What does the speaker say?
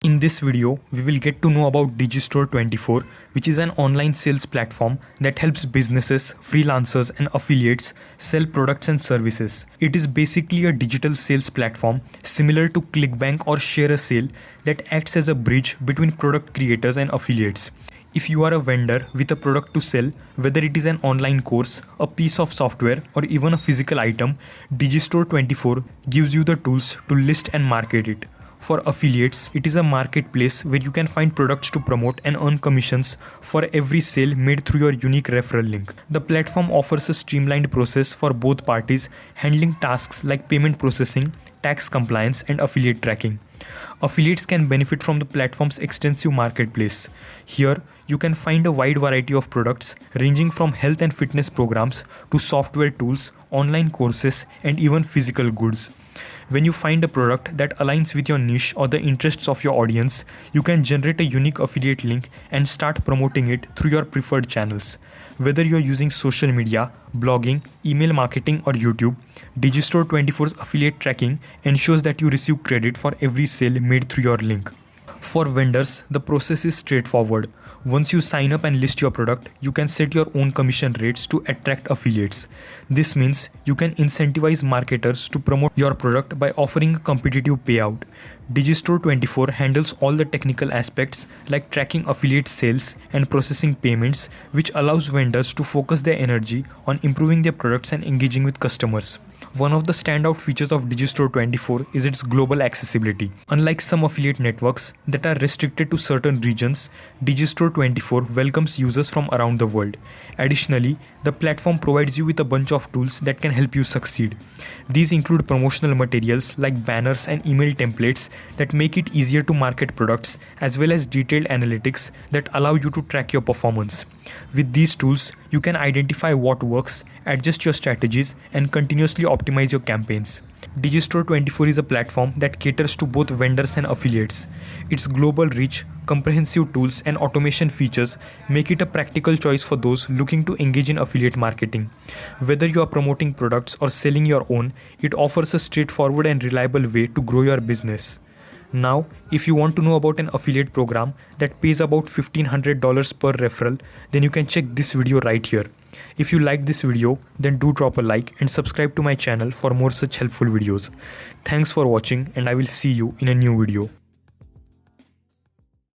In this video, we will get to know about Digistore24, which is an online sales platform that helps businesses, freelancers and affiliates sell products and services. It is basically a digital sales platform similar to ClickBank or Share a Sale that acts as a bridge between product creators and affiliates. If you are a vendor with a product to sell, whether it is an online course, a piece of software or even a physical item, Digistore24 gives you the tools to list and market it. For affiliates, it is a marketplace where you can find products to promote and earn commissions for every sale made through your unique referral link. The platform offers a streamlined process for both parties, handling tasks like payment processing, tax compliance, and affiliate tracking. Affiliates can benefit from the platform's extensive marketplace. Here, you can find a wide variety of products ranging from health and fitness programs to software tools, online courses, and even physical goods. When you find a product that aligns with your niche or the interests of your audience, you can generate a unique affiliate link and start promoting it through your preferred channels. Whether you're using social media, blogging, email marketing, or YouTube, Digistore24's affiliate tracking ensures that you receive credit for every sale made through your link. For vendors, the process is straightforward. Once you sign up and list your product, you can set your own commission rates to attract affiliates. This means you can incentivize marketers to promote your product by offering a competitive payout. Digistore24 handles all the technical aspects like tracking affiliate sales and processing payments, which allows vendors to focus their energy on improving their products and engaging with customers. One of the standout features of Digistore24 is its global accessibility. Unlike some affiliate networks that are restricted to certain regions, Digistore24 welcomes users from around the world. Additionally, the platform provides you with a bunch of tools that can help you succeed. These include promotional materials like banners and email templates that make it easier to market products, as well as detailed analytics that allow you to track your performance. With these tools, you can identify what works, adjust your strategies, and continuously optimize your campaigns. Digistore24 is a platform that caters to both vendors and affiliates. Its global reach, comprehensive tools, and automation features make it a practical choice for those looking to engage in affiliate marketing. Whether you are promoting products or selling your own, it offers a straightforward and reliable way to grow your business. Now, if you want to know about an affiliate program that pays about $1,500 per referral, then you can check this video right here. If you like this video, then do drop a like and subscribe to my channel for more such helpful videos. Thanks for watching, and I will see you in a new video.